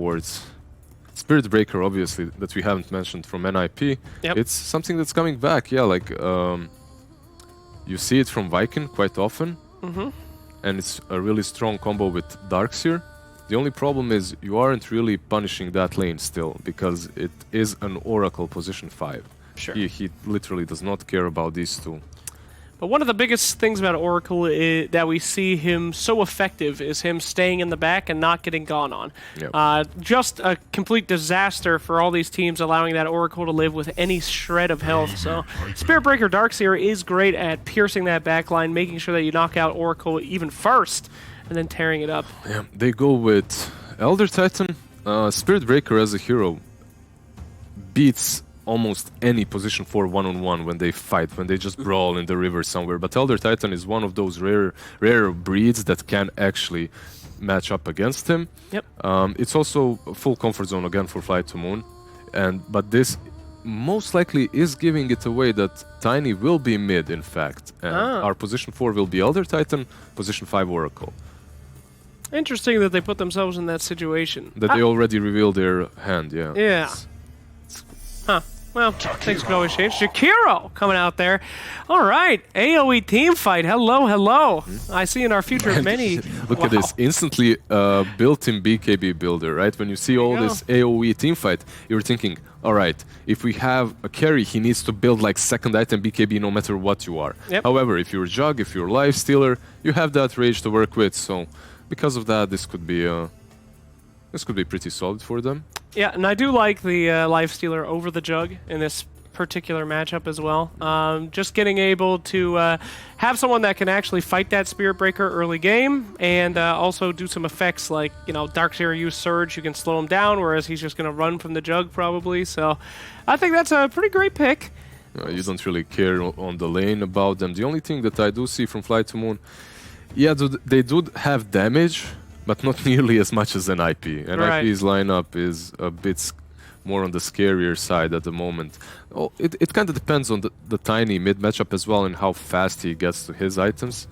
towards Spirit Breaker, obviously, that we haven't mentioned from NiP. Yep. It's something that's coming back, yeah, like you see it from Viking quite often, and it's a really strong combo with Darkseer. The only problem is you aren't really punishing that lane still, because it is an Oracle position 5. Sure. He literally does not care about these two. But one of the biggest things about Oracle that we see him so effective is him staying in the back and not getting gone on. Yep. Just a complete disaster for all these teams, allowing that Oracle to live with any shred of health. So Spirit Breaker Darkseer is great at piercing that back line, making sure that you knock out Oracle even first, and then tearing it up. Yeah, they go with Elder Titan. Spirit Breaker as a hero beats almost any position 4 one-on-one when they fight, when they just brawl in the river somewhere. But Elder Titan is one of those rare breeds that can actually match up against him. Yep. It's also a full comfort zone again for FlyToMoon, but this most likely is giving it away that Tiny will be mid, in fact, and our position 4 will be Elder Titan, position 5 Oracle. Interesting that they put themselves in that situation. That they already revealed their hand, yeah. Yeah. Huh. Well, things could always change. Shakiro coming out there. All right. AoE team fight. Hello, hello. I see in our future many. Look at this. Instantly built-in BKB builder, right? When you see all this AoE team fight, you're thinking, all right, if we have a carry, he needs to build like second item BKB no matter what you are. Yep. However, if you're Jug, if you're Lifestealer, you have that rage to work with. So because of that, this could be pretty solid for them. Yeah, and I do like the Lifestealer over the Jug in this particular matchup as well. Just getting able to have someone that can actually fight that Spirit Breaker early game, and also do some effects like, you know, Darkseer use Surge, you can slow him down, whereas he's just going to run from the Jug probably. So I think that's a pretty great pick. You don't really care on the lane about them. The only thing that I do see from FlyToMoon, yeah, they do have damage, but not nearly as much as NiP. NiP's lineup is a bit more on the scarier side at the moment. Oh, it kind of depends on the Tiny mid matchup as well and how fast he gets to his items,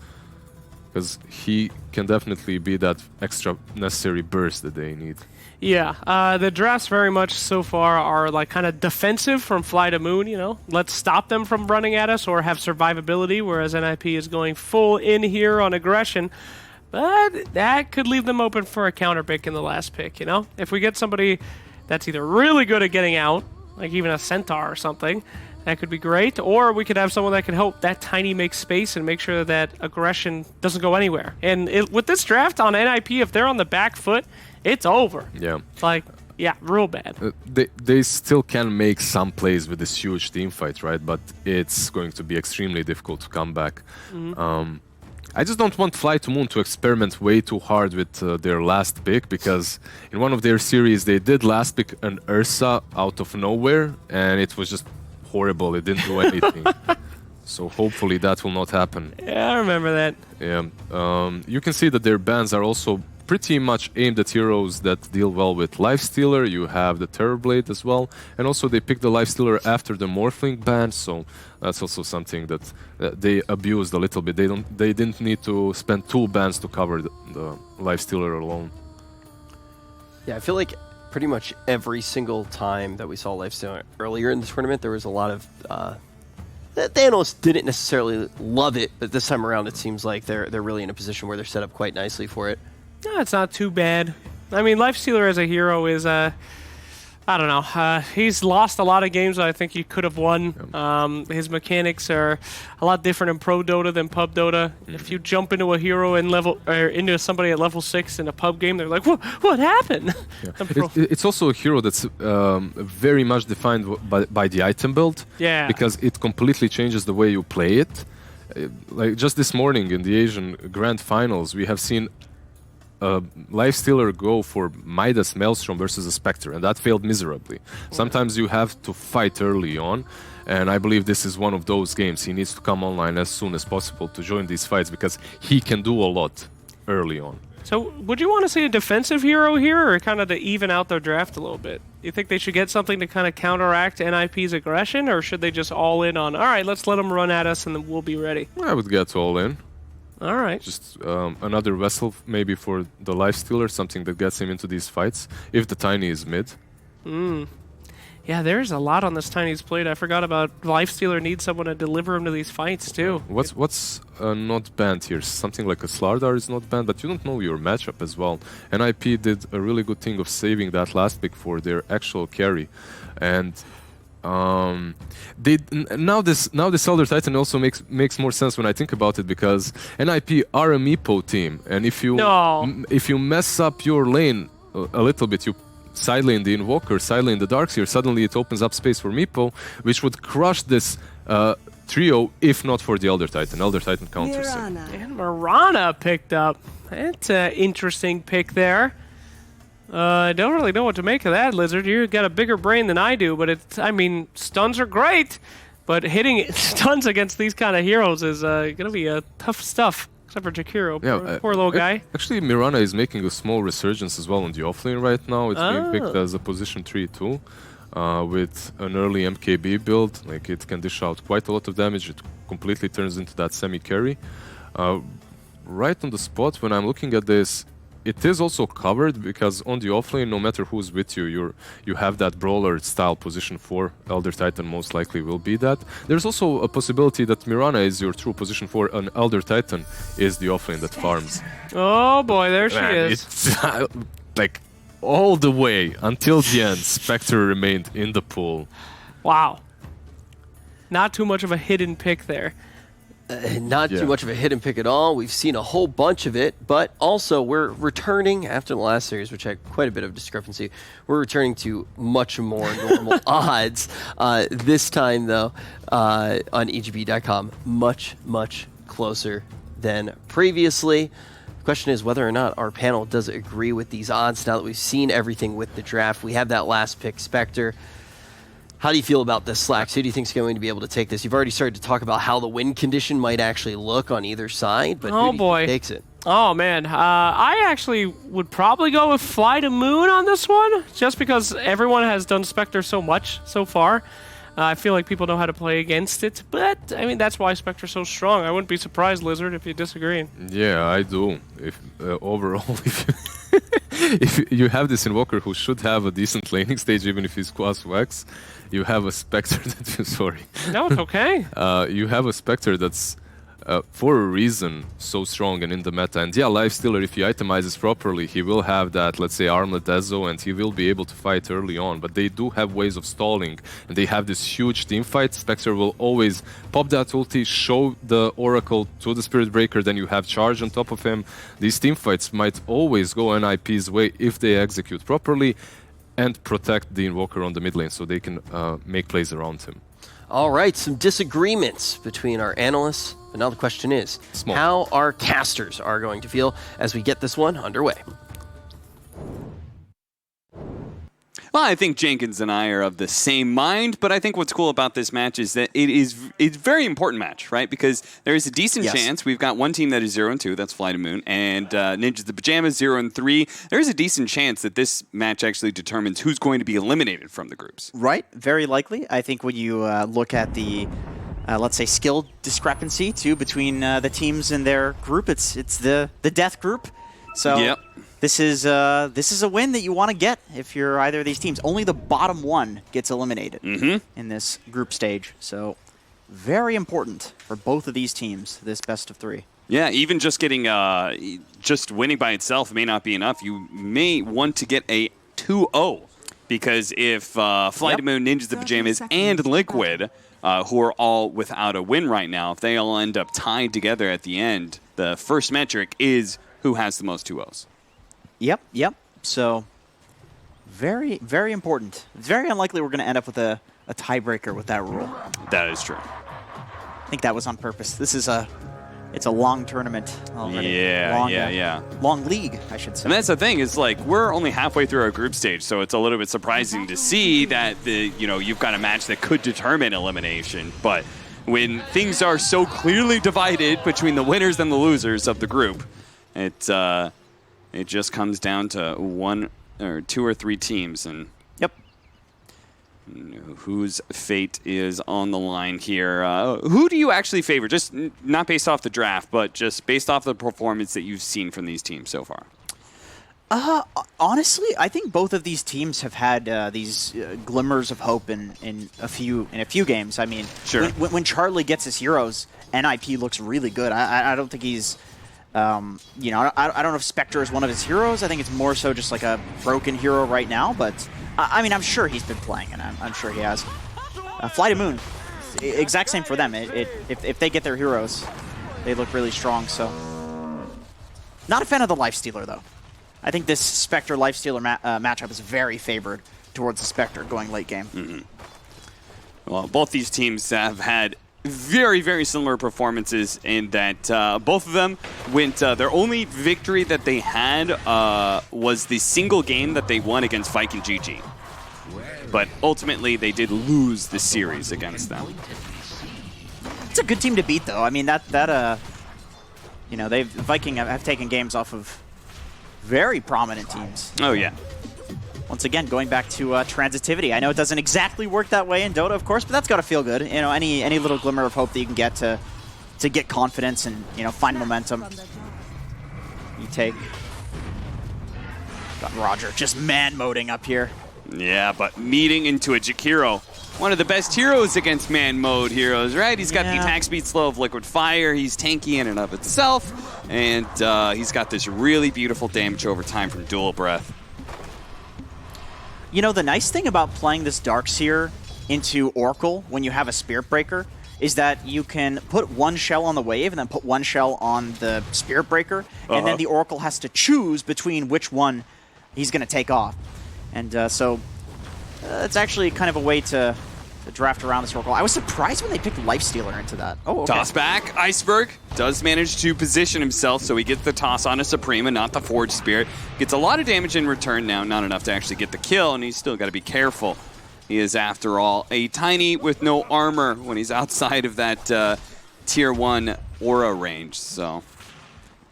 because he can definitely be that extra necessary burst that they need. Yeah, the drafts very much so far are like kind of defensive from FlyToMoon, you know. Let's stop them from running at us or have survivability, whereas NiP is going full in here on aggression. But that could leave them open for a counter pick in the last pick, you know? If we get somebody that's either really good at getting out, like even a Centaur or something, that could be great. Or we could have someone that can help that Tiny make space and make sure that aggression doesn't go anywhere. And with this draft on NiP, if they're on the back foot, it's over. Yeah. Like, yeah, real bad. They still can make some plays with this huge team fight, right? But it's going to be extremely difficult to come back. I just don't want FlyToMoon to experiment way too hard with their last pick, because in one of their series they did last pick an Ursa out of nowhere, and it was just horrible. It didn't do anything. So hopefully that will not happen. Yeah, I remember that. Yeah. You can see that their bans are also pretty much aimed at heroes that deal well with Lifestealer. You have the Terrorblade as well, and also they picked the Lifestealer after the Morphling ban, so that's also something that they abused a little bit. They didn't need to spend 2 bans to cover the Lifestealer alone. Yeah, I feel like pretty much every single time that we saw Lifestealer earlier in the tournament, there was a lot of the analysts didn't necessarily love it, but this time around it seems like they're really in a position where they're set up quite nicely for it. No, it's not too bad. I mean, Lifestealer as a hero is, I don't know. He's lost a lot of games that I think he could have won. His mechanics are a lot different in Pro Dota than Pub Dota. If you jump into a hero and into somebody at level 6 in a pub game, they're like, what happened? Yeah. It's also a hero that's very much defined by the item build. Yeah. Because it completely changes the way you play it. Like just this morning in the Asian Grand Finals, we have seen Lifestealer go for Midas Maelstrom versus a Spectre, and that failed miserably. Sometimes you have to fight early on, and I believe this is one of those games. He needs to come online as soon as possible to join these fights, because he can do a lot early on. So would you want to see a defensive hero here, or kind of to even out their draft a little bit? Do you think they should get something to kind of counteract NiP's aggression, or should they just all in on, all right, let's let them run at us and then we'll be ready? I would get all in. All right. Just another vessel maybe for the Lifestealer, something that gets him into these fights, if the Tiny is mid. Yeah, there's a lot on this Tiny's plate. I forgot about Lifestealer needs someone to deliver him to these fights, too. What's not banned here? Something like a Slardar is not banned, but you don't know your matchup as well. NiP did a really good thing of saving that last pick for their actual carry. And now this Elder Titan also makes more sense when I think about it, because NiP are a Meepo team, and if you mess up your lane a little bit, you side lane the Invoker, side lane the Darkseer, suddenly it opens up space for Meepo, which would crush this trio if not for the Elder Titan. Elder Titan counters it. And Mirana picked up. That's an interesting pick there. I don't really know what to make of that, Lizard. You got a bigger brain than I do, but I mean, stuns are great, but hitting stuns against these kind of heroes is going to be tough stuff. Except for Jakiro, poor little guy. Actually, Mirana is making a small resurgence as well on the offlane right now. It's being picked as a position 3 too, with an early MKB build. Like, it can dish out quite a lot of damage. It completely turns into that semi-carry. Right on the spot, when I'm looking at this, it is also covered, because on the offlane, no matter who's with you, you have that brawler style position 4. Elder Titan most likely will be that. There's also a possibility that Mirana is your true position 4, and Elder Titan is the offlane that farms. Oh boy, there she is. It's like all the way until the end, Spectre remained in the pool. Wow. Not too much of a hidden pick there. Not too much of a hidden pick at all. We've seen a whole bunch of it, but also we're returning after the last series, which had quite a bit of discrepancy. We're returning to much more normal odds. This time, though, on EGB.com, much closer than previously. The question is whether or not our panel does agree with these odds now that we've seen everything with the draft. We have that last pick, Spectre. How do you feel about this, Slacks? Who do you think is going to be able to take this? You've already started to talk about how the win condition might actually look on either side, but who do you think takes it? Oh, man. I actually would probably go with FlyToMoon on this one, just because everyone has done Spectre so much so far. I feel like people know how to play against it, but, I mean, that's why Spectre's so strong. I wouldn't be surprised, Lizard, if you disagree. Yeah, I do. Overall, if you have this Invoker who should have a decent laning stage, even if he's Quas Wax, you have a Spectre that sorry. No, it's okay. You have a Spectre that's, for a reason, so strong and in the meta. And yeah, Lifestealer, if he itemizes properly, he will have that, let's say, Armlet Ezo, and he will be able to fight early on. But they do have ways of stalling, and they have this huge team fight. Spectre will always pop that ulti, show the Oracle to the Spirit Breaker, then you have charge on top of him. These team fights might always go NiP's way if they execute properly and protect the Invoker on the mid lane so they can make plays around him. All right, some disagreements between our analysts. But now the question is, how our casters are going to feel as we get this one underway. Well, I think Jenkins and I are of the same mind, but I think what's cool about this match is that it's a very important match, right? Because there is a decent chance. We've got one team that is 0-2, that's FlyToMoon, and Ninjas the Pajamas 0-3. There is a decent chance that this match actually determines who's going to be eliminated from the groups. Right, very likely. I think when you look at the, let's say, skill discrepancy too between the teams in their group, it's the death group. So. Yep. This is a win that you want to get if you're either of these teams. Only the bottom one gets eliminated in this group stage. So very important for both of these teams, this best of 3. Yeah, even just getting just winning by itself may not be enough. You may want to get a 2-0 because if FlyToMoon, Ninjas the Pajamas, and Liquid, who are all without a win right now, if they all end up tied together at the end, the first metric is who has the most 2-0s. Yep. So, very, very important. It's very unlikely we're going to end up with a tiebreaker with that rule. That is true. I think that was on purpose. This is it's a long tournament already. Yeah. Long league, I should say. And that's the thing, is like we're only halfway through our group stage, so it's a little bit surprising to see that you've got a match that could determine elimination. But when things are so clearly divided between the winners and the losers of the group, it just comes down to 1 or 2 or 3 teams. And yep. Whose fate is on the line here? Who do you actually favor? Just not based off the draft, but just based off the performance that you've seen from these teams so far. Honestly, I think both of these teams have had these glimmers of hope in a few games. I mean, sure. when Charlie gets his heroes, NiP looks really good. I don't think he's, you know, I don't know if Spectre is one of his heroes. I think it's more so just like a broken hero right now. But I mean, I'm sure he's been playing, and I'm sure he has. FlyToMoon, exact same for them. If they get their heroes, they look really strong. So, not a fan of the Lifestealer though. I think this Spectre Lifestealer matchup is very favored towards the Spectre going late game. Mm-hmm. Well, both these teams have had very, very similar performances in that both of them went, their only victory that they had was the single game that they won against Viking GG. But ultimately, they did lose the series against them. It's a good team to beat, though. I mean, you know, Viking have taken games off of very prominent teams. Oh, yeah. Once again, going back to transitivity. I know it doesn't exactly work that way in Dota, of course, but that's got to feel good. You know, any little glimmer of hope that you can get to get confidence and, you know, find momentum. You take. Got Roger just man-moding up here. Yeah, but meeting into a Jakiro. One of the best heroes against man mode heroes, right? He's got the attack speed slow of Liquid Fire. He's tanky in and of itself. And he's got this really beautiful damage over time from Dual Breath. You know, the nice thing about playing this Darkseer into Oracle when you have a Spirit Breaker is that you can put one shell on the wave and then put one shell on the Spirit Breaker. And then the Oracle has to choose between which one he's going to take off. And so it's actually kind of a way to draft around this Oracle. I was surprised when they picked Lifestealer into that. Oh, okay. Toss back. Iceberg does manage to position himself, so he gets the toss on a Suprema, not the Forge Spirit. Gets a lot of damage in return now, not enough to actually get the kill, and he's still got to be careful. He is, after all, a Tiny with no armor when he's outside of that Tier 1 aura range, so...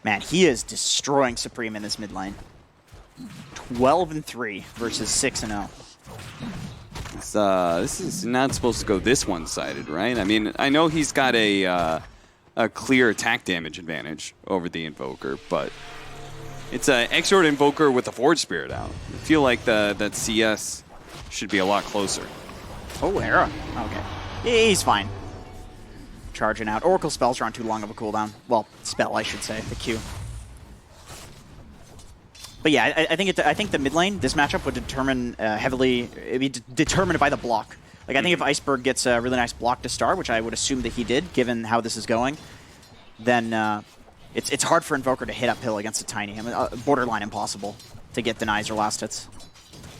Man, he is destroying Supreme in this mid lane. 12-3 versus 6-0. This is not supposed to go this one-sided, right? I mean, I know he's got a clear attack damage advantage over the Invoker, but it's an Exort Invoker with a Forge Spirit out. I feel like that CS should be a lot closer. Oh, Era. Okay. He's fine. Charging out. Oracle spells are on too long of a cooldown. Well, spell, I should say. The Q. But yeah, I think the mid lane, this matchup would determine heavily. It'd be determined by the block. Like I think if Iceberg gets a really nice block to start, which I would assume that he did, given how this is going, then it's hard for Invoker to hit uphill against a Tiny. I mean, borderline impossible to get denies or last hits.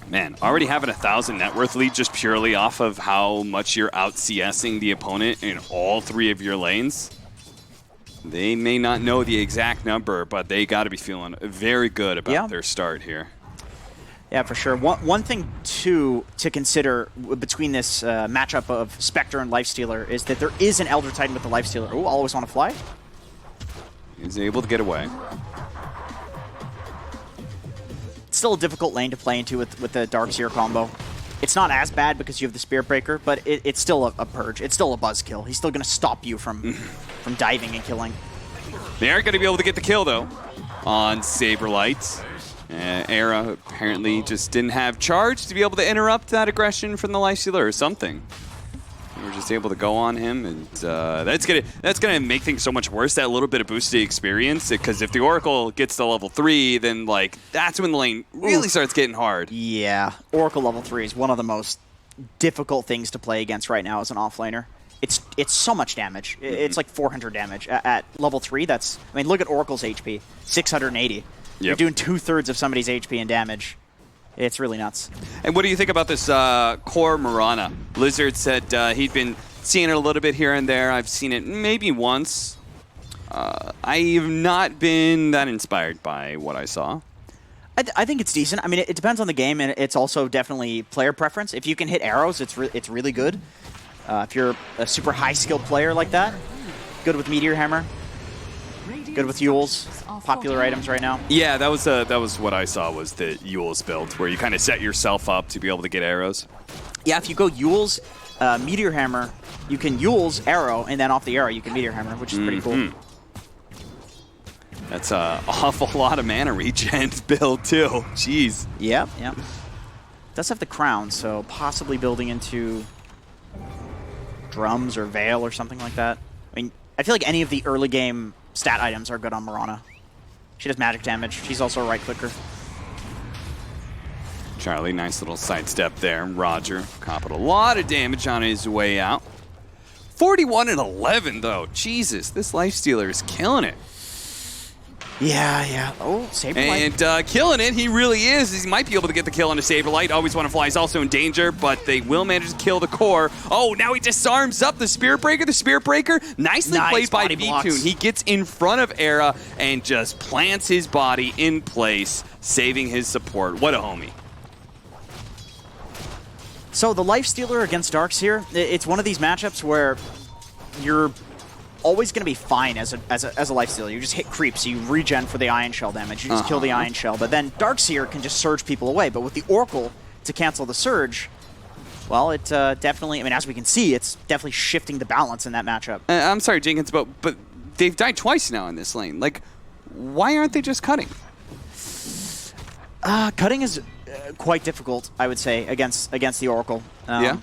Man, already having 1,000 net worth lead just purely off of how much you're out CSing the opponent in all three of your lanes. They may not know the exact number, but they got to be feeling very good about their start here. Yeah, for sure. One thing, too, to consider between this matchup of Spectre and Lifestealer is that there is an Elder Titan with the Lifestealer. Oh, always want to fly. He's able to get away. It's still a difficult lane to play into with the Darkseer combo. It's not as bad because you have the Spirit Breaker, but it's still a purge. It's still a buzzkill. He's still going to stop you from diving and killing. They aren't going to be able to get the kill, though, on Saberlight. Era apparently just didn't have charge to be able to interrupt that aggression from the Lifestealer or something. They were just able to go on him, and that's gonna make things so much worse, that little bit of boosted experience, because if the Oracle gets to level 3, then like that's when the lane really starts getting hard. Yeah, Oracle level 3 is one of the most difficult things to play against right now as an offlaner. It's so much damage. It's like 400 damage. At level 3, that's... I mean, look at Oracle's HP. 680. Yep. You're doing 2/3 of somebody's HP in damage. It's really nuts. And what do you think about this core Mirana? Blizzard said he'd been seeing it a little bit here and there. I've seen it maybe once. I've not been that inspired by what I saw. I think it's decent. I mean, it depends on the game, and it's also definitely player preference. If you can hit arrows, it's really good. If you're a super high-skilled player like that, good with Meteor Hammer, good with Yules, popular items right now. Yeah, that was what I saw was the Yules build, where you kind of set yourself up to be able to get arrows. Yeah, if you go Yule's Meteor Hammer, you can Yule's arrow, and then off the arrow you can Meteor Hammer, which is pretty cool. That's an awful lot of mana regen build, too. Jeez. Yep, yep. Does have the crown, so possibly building into drums or veil or something like that. I mean, I feel like any of the early game stat items are good on Mirana. She does magic damage. She's also a right clicker. Charlie, nice little sidestep there. Roger copied a lot of damage on his way out. 41 and 11 though. Jesus, this Lifestealer is killing it. Yeah, yeah. Oh, Saberlight. And killing it, he really is. He might be able to get the kill on a Saberlight. Always Want to Fly is also in danger, but they will manage to kill the core. Oh, now he disarms up the Spirit Breaker. The Spirit Breaker, nicely played by VP.Prodigy. He gets in front of Era and just plants his body in place, saving his support. What a homie. So the Lifestealer against Darkseer, it's one of these matchups where you're always going to be fine as a Lifestealer. You just hit creeps, so you regen for the Ion Shell damage. You just kill the Ion Shell. But then Darkseer can just surge people away. But with the Oracle to cancel the surge, well, it definitely, I mean, as we can see, it's definitely shifting the balance in that matchup. I'm sorry, Jenkins, but they've died twice now in this lane. Like, why aren't they just cutting? Cutting is quite difficult, I would say, against the Oracle. Yeah.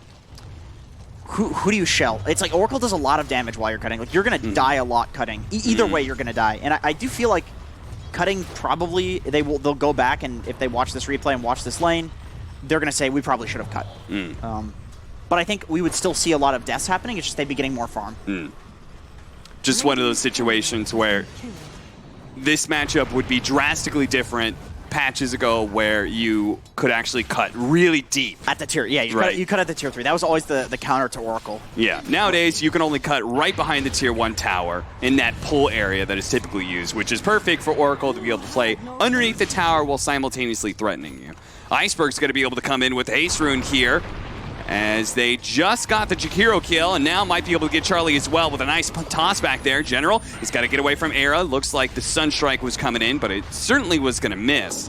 Who do you shell? It's like Oracle does a lot of damage while you're cutting. Like, you're going to die a lot cutting. Either way, you're going to die. And I do feel like cutting probably, they'll go back, and if they watch this replay and watch this lane, they're going to say, we probably should have cut. But I think we would still see a lot of deaths happening. It's just they'd be getting more farm. Just one of those situations where this matchup would be drastically different patches ago, where you could actually cut really deep. At the tier, yeah, you cut at the tier 3. That was always the counter to Oracle. Yeah, nowadays you can only cut right behind the tier 1 tower in that pull area that is typically used, which is perfect for Oracle to be able to play underneath the tower while simultaneously threatening you. Iceberg's going to be able to come in with Haste Rune here, as they just got the Jakiro kill, and now might be able to get Charlie as well with a nice toss back there. General, he's got to get away from Era. Looks like the Sunstrike was coming in, but it certainly was going to miss.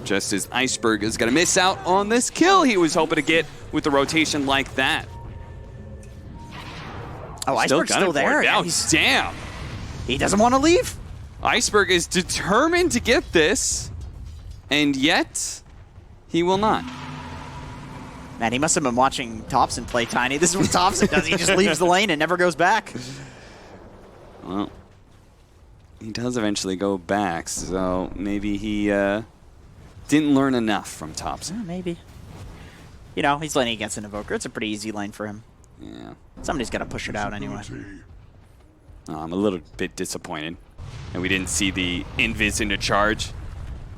Just as Iceberg is going to miss out on this kill he was hoping to get with the rotation like that. Oh, Iceberg's still there. Yeah, damn. He doesn't want to leave. Iceberg is determined to get this, and yet he will not. Man, he must have been watching Thompson play Tiny. This is what Thompson does. He just leaves the lane and never goes back. Well, he does eventually go back, so maybe he didn't learn enough from Thompson. Yeah, maybe. You know, he's laning against an Invoker. It's a pretty easy lane for him. Yeah. Somebody's got to push it out anyway. I'm a little bit disappointed. And we didn't see the Invis into charge.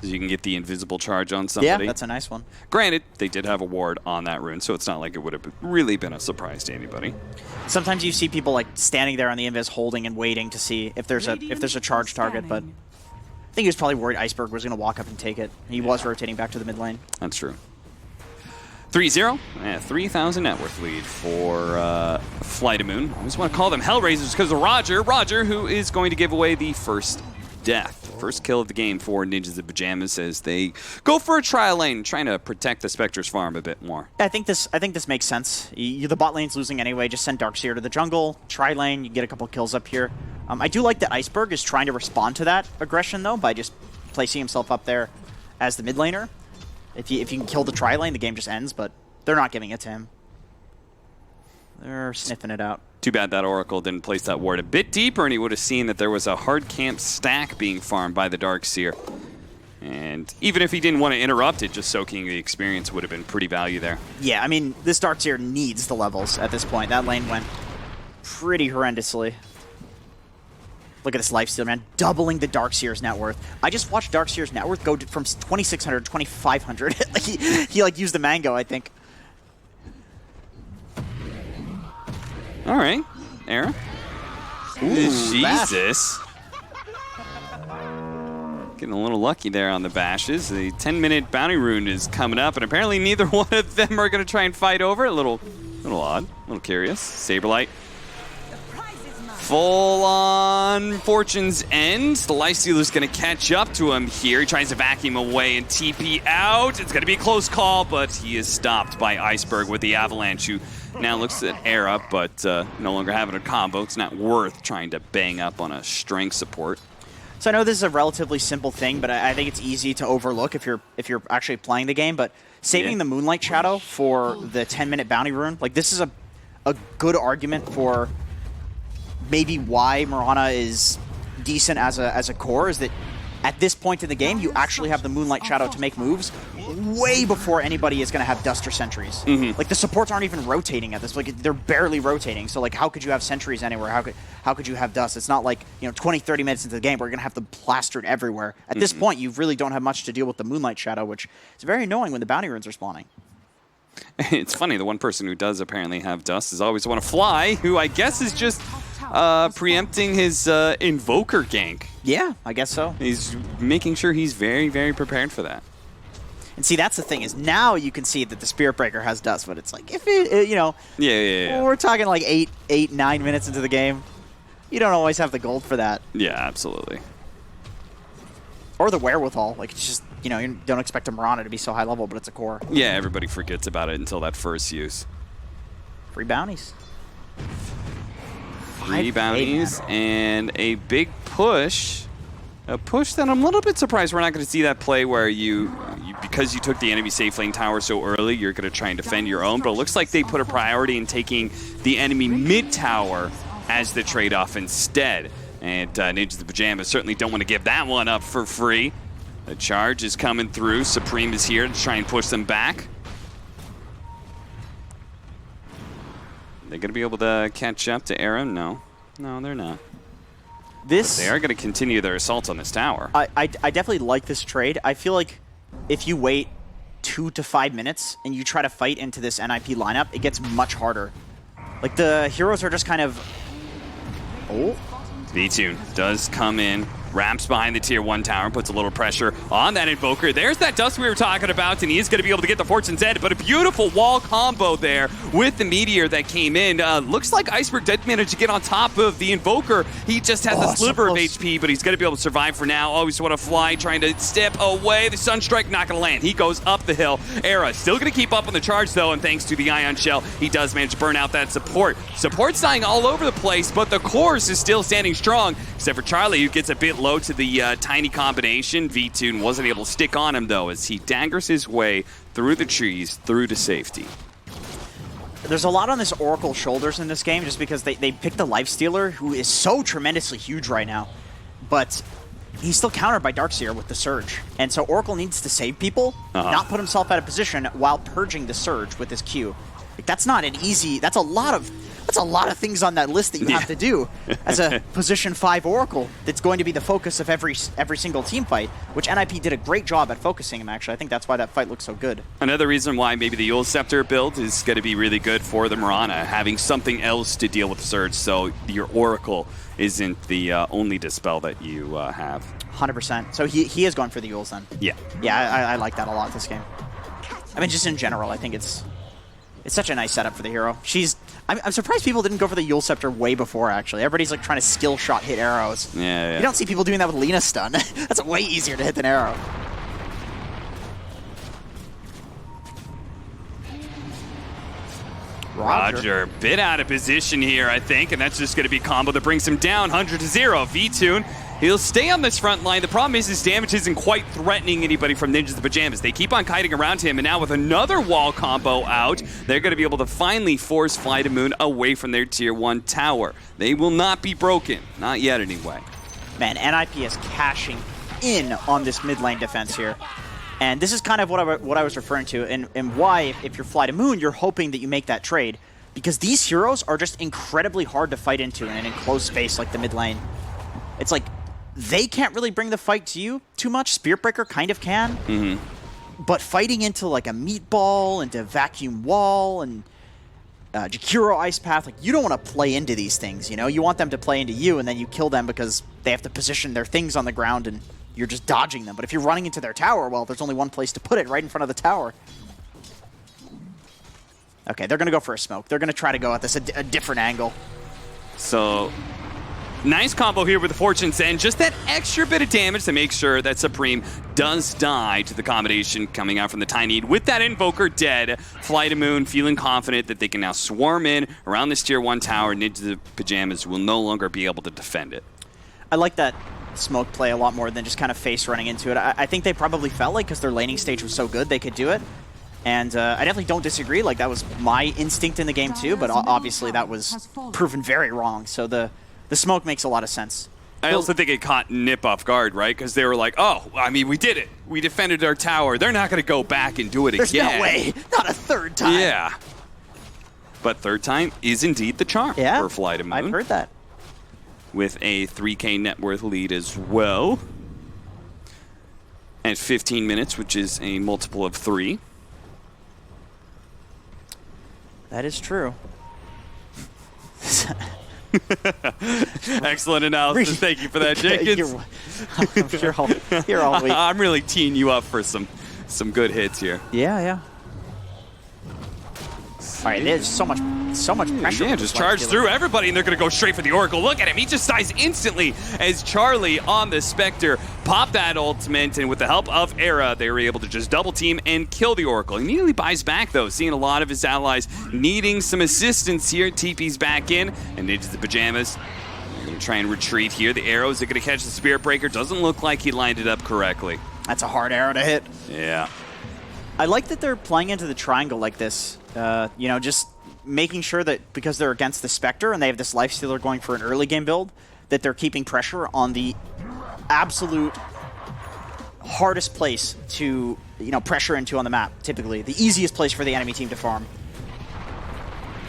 You can get the invisible charge on somebody. Yeah, that's a nice one. Granted, they did have a ward on that rune, so it's not like it would have really been a surprise to anybody. Sometimes you see people like standing there on the invis, holding and waiting to see if there's a charge target, but I think he was probably worried Iceberg was going to walk up and take it. He was rotating back to the mid lane. That's true. 3-0, 3,000 net worth lead for FlyToMoon. I just want to call them Hellraisers because of Roger. Roger, who is going to give away the first death. First kill of the game for Ninjas in Pajamas as they go for a trial lane, trying to protect the Spectre's farm a bit more. I think this makes sense. The bot lane's losing anyway. Just send Darkseer to the jungle, tri lane, you get a couple kills up here. I do like that Iceberg is trying to respond to that aggression though by just placing himself up there as the mid laner. If you can kill the tri lane, the game just ends, but they're not giving it to him. They're sniffing it out. Too bad that Oracle didn't place that ward a bit deeper, and he would have seen that there was a hard camp stack being farmed by the Darkseer. And even if he didn't want to interrupt it, just soaking the experience would have been pretty value there. Yeah, I mean, this Darkseer needs the levels at this point. That lane went pretty horrendously. Look at this lifesteal, man. Doubling the Darkseer's net worth. I just watched Darkseer's net worth go from 2,600 to 2,500. he like used the mango, I think. All right, Era. Ooh, Jesus. Getting a little lucky there on the bashes. The 10-minute bounty rune is coming up, and apparently neither one of them are going to try and fight over. A little odd, a little curious. Saberlight Full on Fortune's End. The Lifestealer's going to catch up to him here. He tries to vacuum away and TP out. It's going to be a close call, but he is stopped by Iceberg with the Avalanche, who now looks at Era, but no longer having a combo. It's not worth trying to bang up on a strength support. So I know this is a relatively simple thing, but I think it's easy to overlook if you're actually playing the game. But saving the Moonlight Shadow for the 10-minute bounty rune, like this is a good argument for maybe why Mirana is decent as a core, is that at this point in the game, you actually have the Moonlight Shadow to make moves way before anybody is going to have Dust or Sentries. Like, the supports aren't even rotating at this. Like, they're barely rotating. So, like, how could you have Sentries anywhere? How could you have Dust? It's not like, 20, 30 minutes into the game, we're going to have them plastered everywhere. At this point, you really don't have much to deal with the Moonlight Shadow, which is very annoying when the bounty runes are spawning. It's funny, the one person who does apparently have Dust is always want to fly, who I guess is just preempting his Invoker gank. Yeah, I guess so. He's making sure he's very, very prepared for that. And see, that's the thing, is now you can see that the Spirit Breaker has Dust, but it's like, if it, Yeah. we're talking like 8, 9 minutes into the game, you don't always have the gold for that. Yeah, absolutely. Or the wherewithal. Like, it's just, you don't expect a Mirana to be so high level, but it's a core. Yeah, everybody forgets about it until that first use. Free bounties. 3 bounties and a big push. A push that I'm a little bit surprised we're not going to see that play where you because you took the enemy safe lane tower so early, you're going to try and defend your own. But it looks like they put a priority in taking the enemy mid tower as the trade-off instead. And Ninjas the Pajamas certainly don't want to give that one up for free. The charge is coming through. Supreme is here to try and push them back. They're going to be able to catch up to Era? No. No, they're not. They are going to continue their assault on this tower. I definitely like this trade. I feel like if you wait 2 to 5 minutes and you try to fight into this NiP lineup, it gets much harder. Like, the heroes are just kind of... Oh. V2 does come in, wraps behind the tier 1 tower, puts a little pressure on that Invoker. There's that Dust we were talking about, and he is going to be able to get the Fortune's End, but a beautiful wall combo there with the Meteor that came in. Looks like Iceberg did manage to get on top of the Invoker. He just has a sliver of HP, but he's going to be able to survive for now. Always want to fly, trying to step away. The Sunstrike not going to land. He goes up the hill. Era still going to keep up on the charge, though, and thanks to the Ion Shell, he does manage to burn out that support. Support's dying all over the place, but the Chorus is still standing strong, except for Charlie, who gets a bit low to the tiny combination. V2 wasn't able to stick on him, though, as he daggers his way through the trees, through to safety. There's a lot on this Oracle's shoulders in this game, just because they picked the Lifestealer, who is so tremendously huge right now. But he's still countered by Darkseer with the Surge. And so Oracle needs to save people, not put himself out of position while purging the Surge with his Q. Like, that's not an easy... That's a lot of things on that list that you have to do as a position 5 Oracle that's going to be the focus of every single team fight, which NiP did a great job at focusing him, actually. I think that's why that fight looks so good. Another reason why maybe the Eul Scepter build is going to be really good for the Mirana, having something else to deal with Surge, so your Oracle isn't the only dispel that you have. 100%. So he is going for the Euls then. Yeah. Yeah, I like that a lot this game. I mean, just in general, I think it's such a nice setup for the hero. I'm surprised people didn't go for the Eul Scepter way before, actually. Everybody's like trying to skill shot hit arrows. Yeah. You don't see people doing that with Lina Stun. That's way easier to hit than arrow. Roger, bit out of position here, I think, and that's just going to be a combo that brings him down 100-0. V-Tune, he'll stay on this front line. The problem is his damage isn't quite threatening anybody from Ninjas the Pajamas. They keep on kiting around him, and now with another wall combo out, they're going to be able to finally force FlyToMoon away from their Tier 1 tower. They will not be broken. Not yet, anyway. Man, NiP is cashing in on this mid lane defense here. And this is kind of what I was referring to, and why, if you're FlyToMoon, you're hoping that you make that trade. Because these heroes are just incredibly hard to fight into in an enclosed space like the mid lane. It's like, they can't really bring the fight to you too much. Spiritbreaker kind of can. But fighting into like a meatball, into vacuum wall, and Jakiro Ice Path, like, you don't want to play into these things, you know? You want them to play into you, and then you kill them because they have to position their things on the ground, and you're just dodging them. But if you're running into their tower, well, there's only one place to put it, right in front of the tower. Okay, they're going to go for a smoke. They're going to try to go at this a different angle. So Nice combo here with the Fortune Send. Just that extra bit of damage to make sure that Supreme does die to the combination coming out from the Tiny. With that Invoker dead, FlyToMoon feeling confident that they can now swarm in around this tier 1 tower. Ninja the Pajamas will no longer be able to defend it. I like that smoke play a lot more than just kind of face running into it. I think they probably felt like, because their laning stage was so good, they could do it. And I definitely don't disagree. Like, that was my instinct in the game too, but obviously that was proven very wrong. So the smoke makes a lot of sense. I also think it caught NiP off guard, right? Because they were like, oh, I mean, we did it. We defended our tower. They're not going to go back and do it There's again. There's no way. Not a third time. Yeah. But third time is indeed the charm for FlyToMoon. I've heard that. With a 3K net worth lead as well. At 15 minutes, which is a multiple of 3. That is true. Excellent analysis. Thank you for that, Jenkins. You're always. I'm really teeing you up for some good hits here. Yeah. All right, there's so much pressure. Yeah, just charge through everybody, and they're going to go straight for the Oracle. Look at him. He just dies instantly as Charlie on the Spectre popped that ultimate, and with the help of Era, they were able to just double team and kill the Oracle. He immediately buys back, though, seeing a lot of his allies needing some assistance here. TP's back in, and Ninja the Pajamas are going to try and retreat here. The arrows are going to catch the Spirit Breaker. Doesn't look like he lined it up correctly. That's a hard arrow to hit. Yeah. I like that they're playing into the triangle like this. You know, just making sure that because they're against the Spectre and they have this Lifestealer going for an early game build, that they're keeping pressure on the absolute hardest place to, pressure into on the map, typically. The easiest place for the enemy team to farm.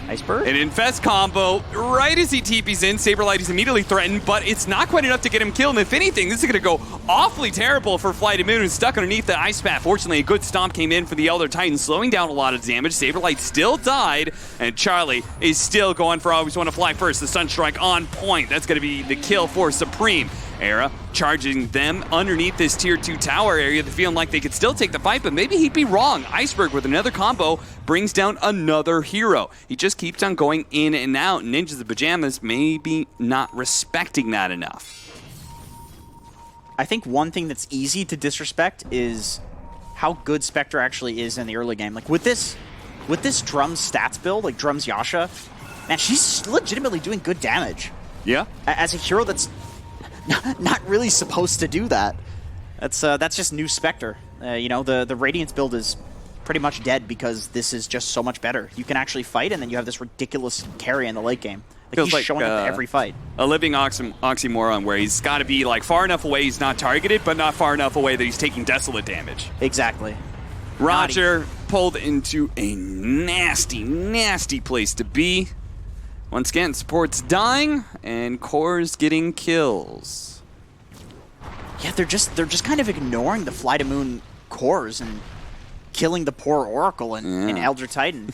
Iceberg? An Infest combo, right as he TP's in, Saberlight is immediately threatened, but it's not quite enough to get him killed, and if anything, this is going to go awfully terrible for FlyToMoon, who's stuck underneath the Ice Path. Fortunately, a good stomp came in for the Elder Titan, slowing down a lot of damage. Saberlight still died, and Charlie is still going for always want to fly first. The Sunstrike on point. That's going to be the kill for Supreme. Era charging them underneath this tier 2 tower area. They're feeling like they could still take the fight, but maybe he'd be wrong. Iceberg with another combo brings down another hero. He just keeps on going in and out. Ninjas the Pajamas maybe not respecting that enough. I think one thing that's easy to disrespect is how good Spectre actually is in the early game. Like with this Drums stats build, like Drums Yasha, man, she's legitimately doing good damage. Yeah. As a hero that's not really supposed to do that. That's just new Spectre. The Radiance build is pretty much dead because this is just so much better. You can actually fight, and then you have this ridiculous carry in the late game. Like he's showing up every fight. A living oxymoron where he's got to be like far enough away he's not targeted, but not far enough away that he's taking desolate damage. Exactly. Roger pulled into a nasty, nasty place to be. Once again, support's dying, and core's getting kills. Yeah, they're just kind of ignoring the FlyToMoon cores and killing the poor Oracle and Elder Titan.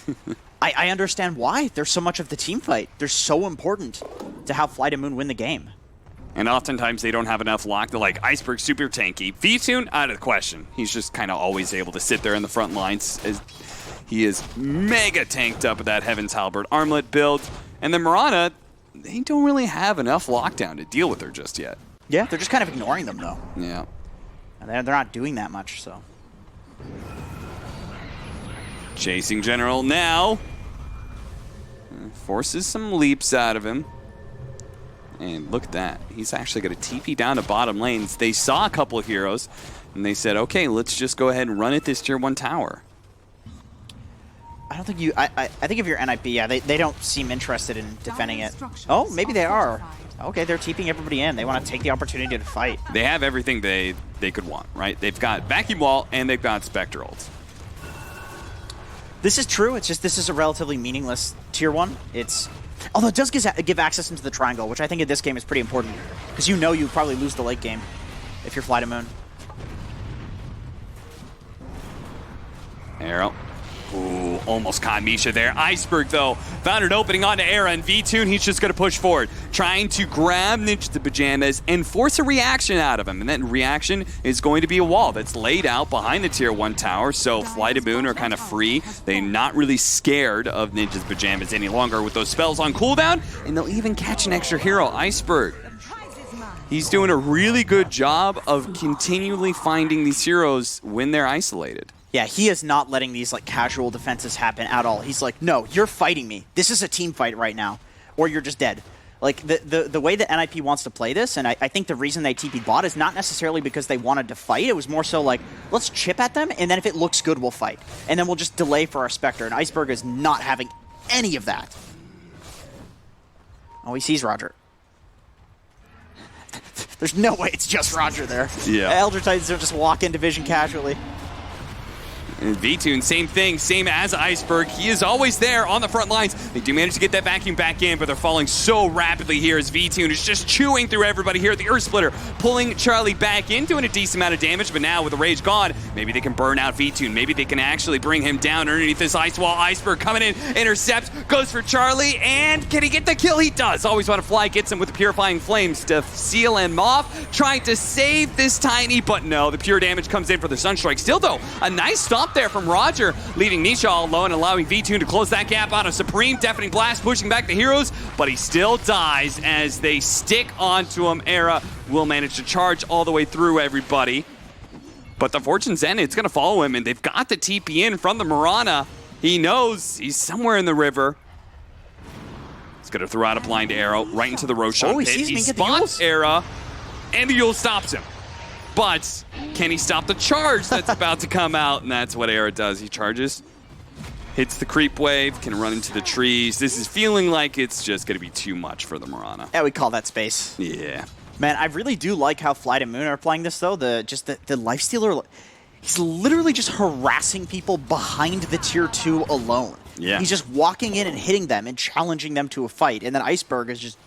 I understand why. There's so much of the team fight. They're so important to have FlyToMoon win the game. And oftentimes they don't have enough lock. They're like, Iceberg super tanky. VTune, out of the question. He's just kind of always able to sit there in the front lines. As he is mega tanked up with that Heaven's Halberd armlet build. And then Mirana, they don't really have enough lockdown to deal with her just yet. Yeah, they're just kind of ignoring them, though. Yeah. And they're not doing that much, so. Chasing General now. Forces some leaps out of him. And look at that. He's actually going to TP down to bottom lanes. They saw a couple of heroes, and they said, okay, let's just go ahead and run at this tier 1 tower. I don't think you... I think if you're NiP, yeah, they don't seem interested in defending it. Oh, maybe they are. Okay, they're TPing everybody in. They want to take the opportunity to fight. They have everything they could want, right? They've got Vacuum Wall, and they've got Spectrals. This is true. It's just this is a relatively meaningless tier 1. Although it does give access into the triangle, which I think in this game is pretty important. Because you probably lose the late game if you're FlyToMoon. Arrow. Ooh, almost caught Misha there. Iceberg, though, found an opening onto Era, and VTune, he's just going to push forward, trying to grab Ninja the Pajamas and force a reaction out of him. And that reaction is going to be a wall that's laid out behind the tier 1 tower, so FlyToMoon are kind of free. They're not really scared of Ninja's Pajamas any longer with those spells on cooldown, and they'll even catch an extra hero. Iceberg he's doing a really good job of continually finding these heroes when they're isolated. Yeah, he is not letting these like casual defenses happen at all. He's like, no, you're fighting me. This is a team fight right now, or you're just dead. Like, the way that NiP wants to play this, and I think the reason they TP bot is not necessarily because they wanted to fight. It was more so like, let's chip at them, and then if it looks good, we'll fight. And then we'll just delay for our Spectre, and Iceberg is not having any of that. Oh, he sees Roger. There's no way it's just Roger there. Yeah. Elder Titans don't just walk into Vision casually. And VTune, same thing, same as Iceberg. He is always there on the front lines. They do manage to get that vacuum back in, but they're falling so rapidly here as VTune is just chewing through everybody here. The Earth Splitter pulling Charlie back in, doing a decent amount of damage, but now with the Rage gone, maybe they can burn out VTune. Maybe they can actually bring him down underneath this ice wall. Iceberg coming in, intercepts, goes for Charlie, and can he get the kill? He does. Always want to fly, gets him with the Purifying Flames to seal him off, trying to save this Tiny, but no, the pure damage comes in for the Sunstrike. Still though, a nice stop there from Roger, leaving Nisha all alone, allowing VTune to close that gap out. A Supreme Deafening Blast pushing back the heroes, but he still dies as they stick onto him. Era will manage to charge all the way through everybody. But the Fortune's End, it's going to follow him, and they've got the TP in from the Mirana. He knows he's somewhere in the river. He's going to throw out a blind arrow right into the Roshan pit. He spots Era, and the Yule stops him. But can he stop the charge that's about to come out? And that's what Era does. He charges, hits the creep wave, can run into the trees. This is feeling like it's just going to be too much for the Mirana. Yeah, we call that space. Yeah. Man, I really do like how FlyToMoon are playing this, though. The Lifestealer, he's literally just harassing people behind the tier 2 alone. Yeah. He's just walking in and hitting them and challenging them to a fight. And then Iceberg is just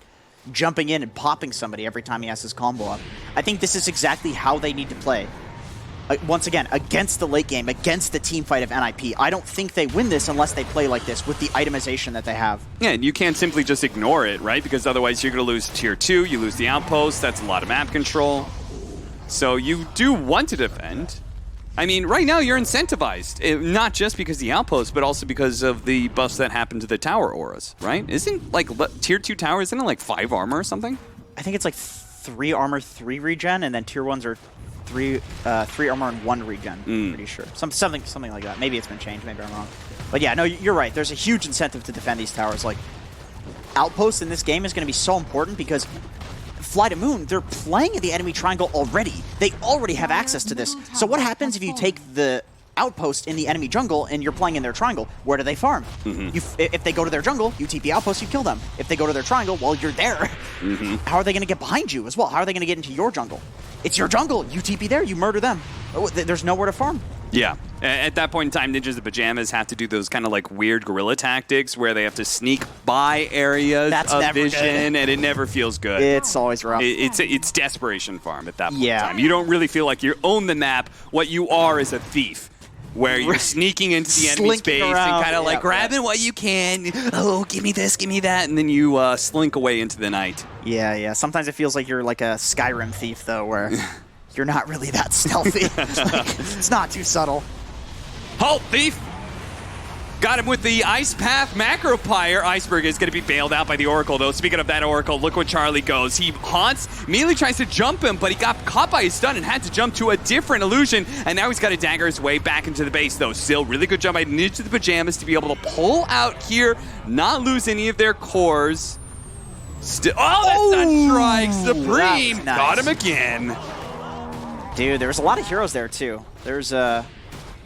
jumping in and popping somebody every time he has his combo up. I think this is exactly how they need to play. Once again, against the late game, against the team fight of NiP. I don't think they win this unless they play like this with the itemization that they have. Yeah, and you can't simply just ignore it, right? Because otherwise you're going to lose tier 2, you lose the outpost, that's a lot of map control. So you do want to defend. I mean, right now you're incentivized, not just because of the outpost, but also because of the buffs that happen to the tower auras, right? Isn't, like, tier 2 tower, isn't it like 5 armor or something? I think it's like 3 armor, 3 regen, and then tier 1s are 3 armor and 1 regen, I'm pretty sure. Something like that. Maybe it's been changed, maybe I'm wrong. But yeah, no, you're right. There's a huge incentive to defend these towers. Like, outpost in this game is going to be so important because FlyToMoon, they're playing in the enemy triangle already. They already have access to this. So what happens if you take the outpost in the enemy jungle and you're playing in their triangle? Where do they farm? If they go to their jungle, you TP outpost, you kill them. If they go to their triangle, well, you're there. How are they going to get behind you as well? How are they going to get into your jungle? It's your jungle. You TP there, you murder them. There's nowhere to farm. Yeah. At that point in time, Ninjas the Pajamas have to do those kind of like weird guerrilla tactics where they have to sneak by areas of vision, and it never feels good. It's always rough. It's desperation farm at that point in time. You don't really feel like you own the map. What you are is a thief, where you're sneaking into the enemy space and kind of like grabbing what you can. Oh, give me this, give me that, and then you slink away into the night. Yeah. Sometimes it feels like you're like a Skyrim thief, though, where you're not really that stealthy. It's not too subtle. Halt, thief! Got him with the Ice Path Macro Pyre. Iceberg is going to be bailed out by the Oracle, though. Speaking of that Oracle, look where Charlie goes. He haunts, immediately tries to jump him, but he got caught by his stun and had to jump to a different illusion, and now he's got to dagger his way back into the base, though. Still, really good job by Ninja the Pajamas to be able to pull out here, not lose any of their cores. Still, oh, that's a strike! Supreme! Nice. Got him again. Dude, there was a lot of heroes there, too. There's a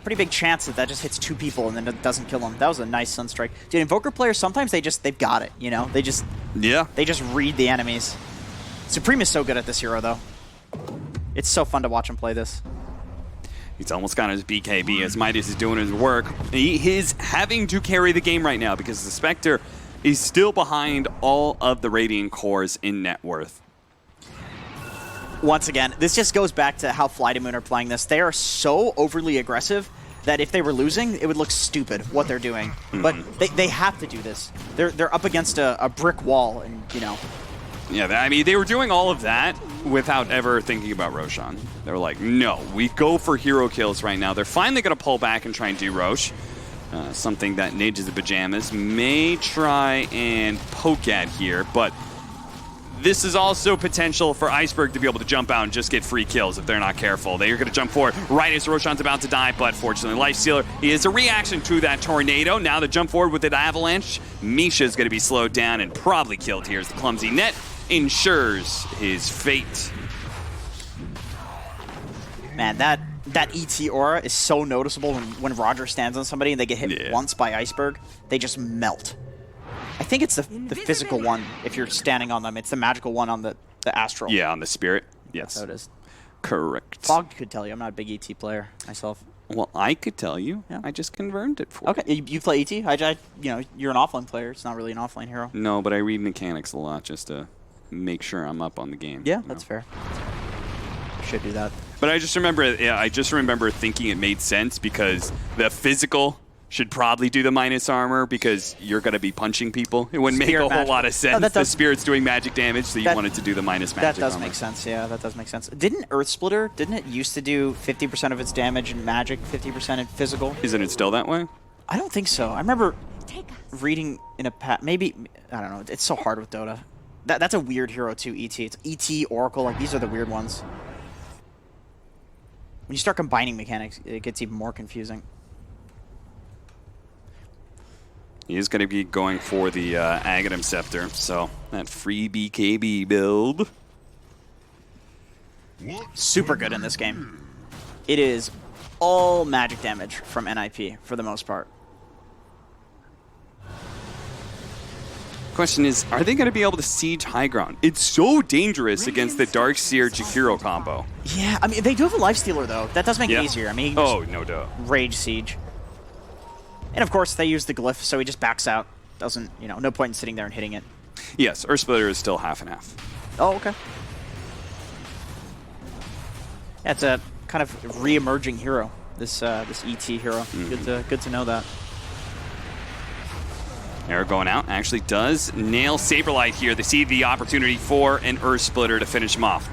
pretty big chance that just hits 2 people and then it doesn't kill them. That was a nice Sunstrike. Dude, Invoker players, sometimes they've got it, you know? They just read the enemies. Supreme is so good at this hero, though. It's so fun to watch him play this. He's almost got his BKB as Midas is doing his work. He is having to carry the game right now because the Spectre is still behind all of the Radiant cores in net worth. Once again, this just goes back to how FlyToMoon are playing this. They are so overly aggressive that if they were losing, it would look stupid what they're doing. But they have to do this. They're up against a brick wall, and you know. Yeah, I mean, they were doing all of that without ever thinking about Roshan. They were like, no, we go for hero kills right now. They're finally going to pull back and try and do Rosh. Something that Ninjas the Pajamas may try and poke at here, but this is also potential for Iceberg to be able to jump out and just get free kills if they're not careful. They're going to jump forward right as Roshan's about to die, but fortunately Lifestealer, he is a reaction to that tornado. Now the jump forward with an avalanche. Misha's going to be slowed down and probably killed here as the clumsy net ensures his fate. Man, that ET aura is so noticeable when Roger stands on somebody and they get hit once by Iceberg. They just melt. I think it's the physical one if you're standing on them. It's the magical one on the astral. Yeah, on the spirit. Yes. That's how it is. Correct. Fog could tell you. I'm not a big ET player myself. Well, I could tell you. Yeah. I just confirmed it for you. Okay, you play ET? You know, you're an offlane player. It's not really an offlane hero. No, but I read mechanics a lot just to make sure I'm up on the game. Yeah, that's fair. Should do that. But I just remember thinking it made sense because the physical should probably do the minus armor because you're going to be punching people. It wouldn't make a whole lot of sense. The spirit's doing magic damage, so you wanted to do the minus magic That does armor. make sense, yeah, that does make sense. Didn't Earth Splitter, didn't it used to do 50% of its damage in magic, 50% in physical? Isn't it still that way? I don't think so. I remember reading in a maybe, I don't know, it's so hard with Dota. That's a weird hero too, ET. It's ET, Oracle, like these are the weird ones. When you start combining mechanics, it gets even more confusing. He is going to be going for the Aghanim Scepter, so that free BKB build. Super good in this game. It is all magic damage from NiP for the most part. Question is, are they going to be able to siege high ground? It's so dangerous against the Darkseer Jakiro combo. Yeah, I mean, they do have a Lifestealer, though. That does make it easier. I mean, no doubt. Rage Siege. And, of course, they use the glyph, so he just backs out. Doesn't, you know, no point in sitting there and hitting it. Yes, Earth Splitter is still half and half. Oh, okay. Yeah, it's a kind of re-emerging hero, this ET hero. Good to know that. Arrow going out actually does nail Saberlight here. They see the opportunity for an Earth Splitter to finish him off.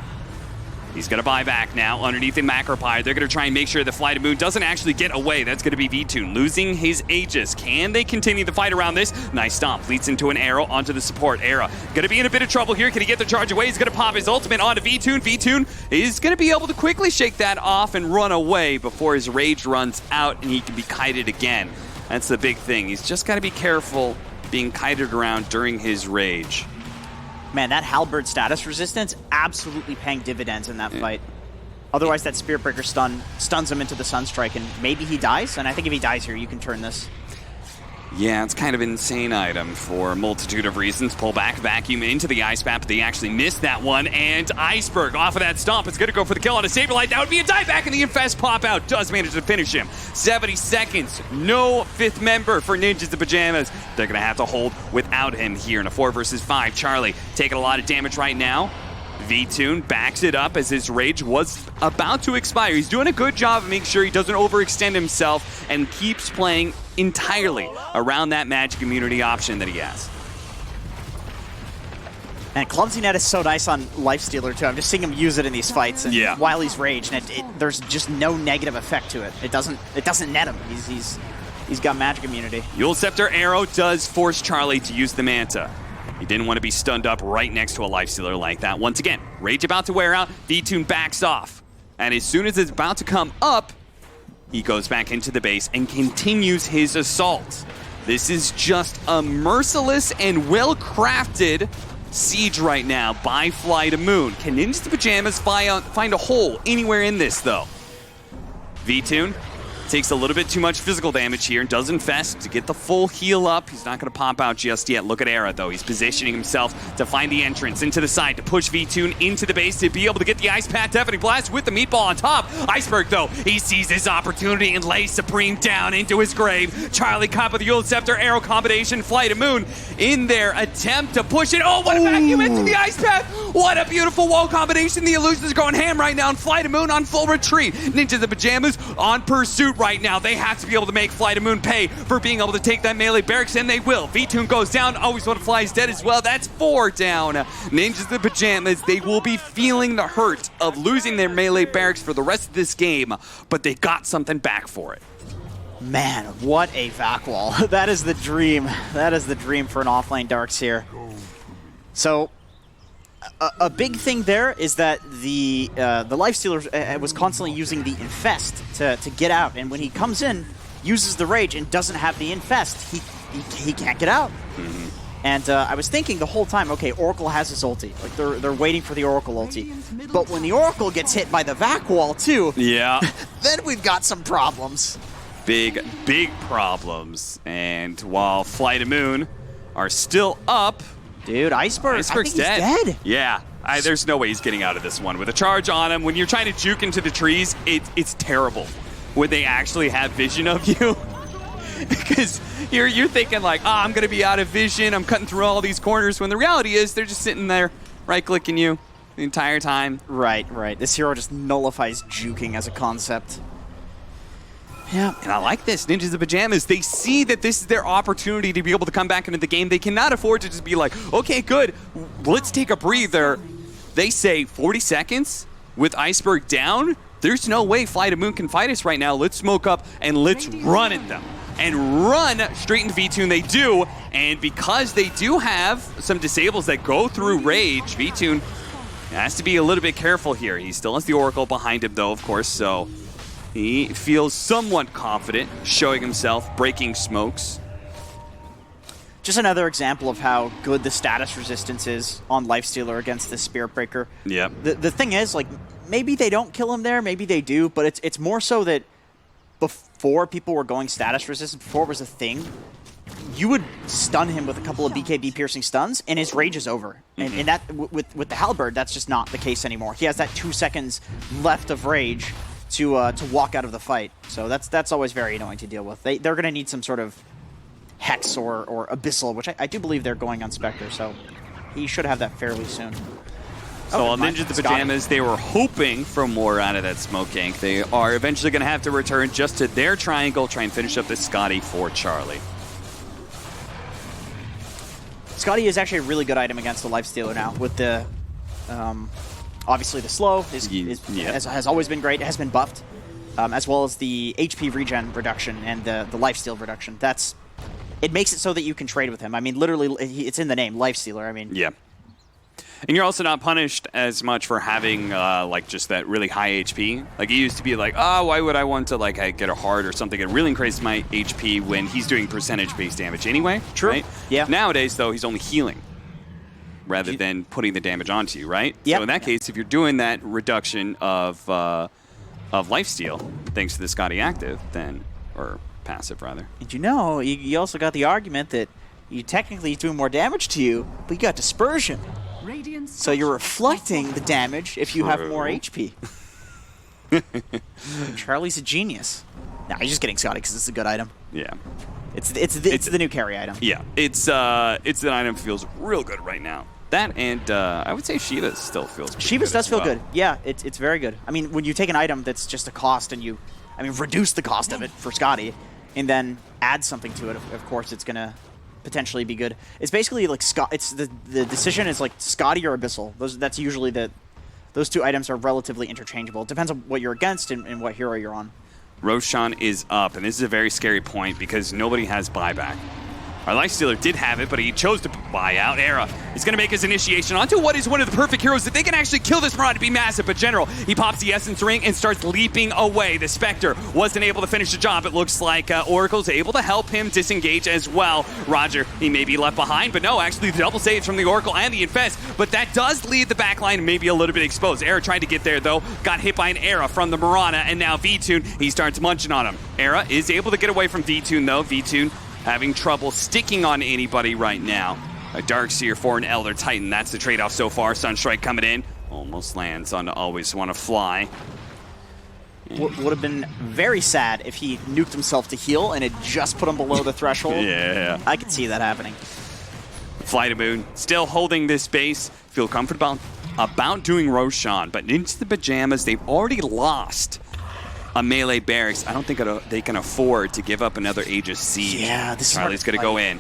He's going to buy back now underneath the Macropie. They're going to try and make sure the FlyToMoon doesn't actually get away. That's going to be V-Tune losing his Aegis. Can they continue the fight around this? Nice stomp. Leads into an arrow onto the support. Era going to be in a bit of trouble here. Can he get the charge away? He's going to pop his ultimate onto V-Tune. V-Tune is going to be able to quickly shake that off and run away before his rage runs out and he can be kited again. That's the big thing. He's just got to be careful being kited around during his rage. Man, that Halberd status resistance absolutely paying dividends in that fight. Otherwise, that Spirit Breaker stuns him into the Sunstrike, and maybe he dies. And I think if he dies here, you can turn this. Yeah, it's kind of an insane item for a multitude of reasons. Pull back, vacuum into the Ice Bat, but they actually missed that one. And Iceberg off of that stomp is going to go for the kill on a Saberlight. That would be a dieback, and the Infest pop out does manage to finish him. 70 seconds, no fifth member for Ninjas in Pajamas. They're going to have to hold without him here in a 4 versus 5. Charlie taking a lot of damage right now. V-Tune backs it up as his rage was about to expire. He's doing a good job of making sure he doesn't overextend himself and keeps playing entirely around that magic immunity option that he has. And Clumsy Net is so nice on Lifestealer too. I'm just seeing him use it in these fights and while he's raged, and there's just no negative effect to it. It doesn't net him. He's got magic immunity. Yule Scepter Arrow does force Charlie to use the Manta. He didn't want to be stunned up right next to a Lifestealer like that. Once again, rage about to wear out, V-Tune backs off. And as soon as it's about to come up, he goes back into the base and continues his assault. This is just a merciless and well-crafted siege right now by FlyToMoon. Can Ninjas in Pajamas find a hole anywhere in this, though? V-Tune takes a little bit too much physical damage here and does infest to get the full heal up. He's not going to pop out just yet. Look at Era, though. He's positioning himself to find the entrance into the side to push V-Tune into the base to be able to get the Ice Pat Deafening Blast with the meatball on top. Iceberg, though, he sees his opportunity and lays Supreme down into his grave. Charlie caught with the Yule Scepter Arrow combination. FlyToMoon in their attempt to push it. Oh, what a vacuum into the Ice Path. What a beautiful wall combination. The Illusions are going ham right now, and FlyToMoon on full retreat. Ninjas in Pajamas on pursuit right now. They have to be able to make FlyToMoon pay for being able to take that melee barracks, and they will. V-Tune goes down. Always Want to Fly is dead as well. That's 4 down. Ninjas in Pajamas, they will be feeling the hurt of losing their melee barracks for the rest of this game, but they got something back for it. Man, what a vac wall. That is the dream. That is the dream for an offlane Darks here. So, a big thing there is that the Lifestealer was constantly using the Infest to get out, and when he comes in, uses the Rage and doesn't have the Infest, he can't get out. And I was thinking the whole time, okay, Oracle has his ulti. Like they're waiting for the Oracle ulti. But when the Oracle gets hit by the Vac Wall too, yeah, then we've got some problems. Big problems. And while FlyToMoon are still up, dude, Iceberg's dead. He's dead. Yeah. There's no way he's getting out of this one. With a charge on him, when you're trying to juke into the trees, it's terrible when they actually have vision of you. Because you're thinking like, I'm going to be out of vision, I'm cutting through all these corners, when the reality is they're just sitting there right-clicking you the entire time. Right. This hero just nullifies juking as a concept. Yeah. And I like this. Ninjas in Pajamas, they see that this is their opportunity to be able to come back into the game. They cannot afford to just be like, okay, good, let's take a breather. They say 40 seconds with Iceberg down? There's no way FlyToMoon can fight us right now. Let's smoke up and let's run at them. And run straight into V2, and they do. And because they do have some disables that go through Rage, V2 has to be a little bit careful here. He still has the Oracle behind him, though, of course, so he feels somewhat confident, showing himself, breaking smokes. Just another example of how good the status resistance is on Lifestealer against this Spirit Breaker. Yeah. The thing is, like, maybe they don't kill him there, maybe they do, but it's more so that before people were going status resistant, before it was a thing, you would stun him with a couple of BKB piercing stuns, and his rage is over. And that with the Halberd, that's just not the case anymore. He has that 2 seconds left of rage to walk out of the fight. So that's always very annoying to deal with. They're going to need some sort of Hex or Abyssal, which I do believe they're going on Spectre, so he should have that fairly soon. So while Ninja the Pajamas, they were hoping for more out of that smoke gank. They are eventually going to have to return just to their triangle, try and finish up this Scotty for Charlie. Scotty is actually a really good item against the Lifestealer now. With the, obviously the slow has always been great. It has been buffed, as well as the HP regen reduction and the lifesteal reduction. It makes it so that you can trade with him. I mean, literally, it's in the name, Lifestealer. I mean, yeah. And you're also not punished as much for having like just that really high HP. Like it used to be like, oh, why would I want to like get a heart or something? It really increases my HP when he's doing percentage-based damage anyway. True. Right? Yeah. Nowadays, though, he's only healing rather than putting the damage onto you, right? Yeah. So in that case, if you're doing that reduction of lifesteal, thanks to the Scotty active, then or passive rather. And you also got the argument that you technically doing more damage to you, but you got dispersion. So you're reflecting the damage if you have more HP. Charlie's a genius. Nah, he's just getting Scotty because it's a good item. Yeah. It's the new carry item. Yeah, it's an item that feels real good right now. That and I would say Shiva's still feels pretty Shiva's good does as feel well. good. Yeah, it's very good. I mean, when you take an item that's just a cost and reduce the cost of it for Scotty and then add something to it, of course it's going to potentially be good. It's basically like it's the decision is like Scotty or Abyssal. That's usually those two items are relatively interchangeable. It depends on what you're against and what hero you're on. Roshan is up, and this is a very scary point because nobody has buyback. Our Lifestealer did have it, but he chose to buy out. Era is going to make his initiation onto what is one of the perfect heroes that they can actually kill this Mirage to be massive. But General, he pops the Essence Ring and starts leaping away. The Spectre wasn't able to finish the job. It looks like Oracle's able to help him disengage as well. Roger, he may be left behind, but no, actually the double saves from the Oracle and the Infest. But that does leave the backline maybe a little bit exposed. Era tried to get there, though. Got hit by an Era from the Mirana, and now V-Tune, he starts munching on him. Era is able to get away from V-Tune, though. V-Tune having trouble sticking on anybody right now. A Darkseer for an Elder Titan. That's the trade-off so far. Sunstrike coming in. Almost lands on Always Want to Fly. Would have been very sad if he nuked himself to heal and it just put him below the threshold. Yeah. I could see that happening. FlyToMoon still holding this base. Feel comfortable about doing Roshan, but into the Pajamas, they've already lost a melee barracks. I don't think they can afford to give up another Aegis Siege. Yeah, this is Charlie's going to go in.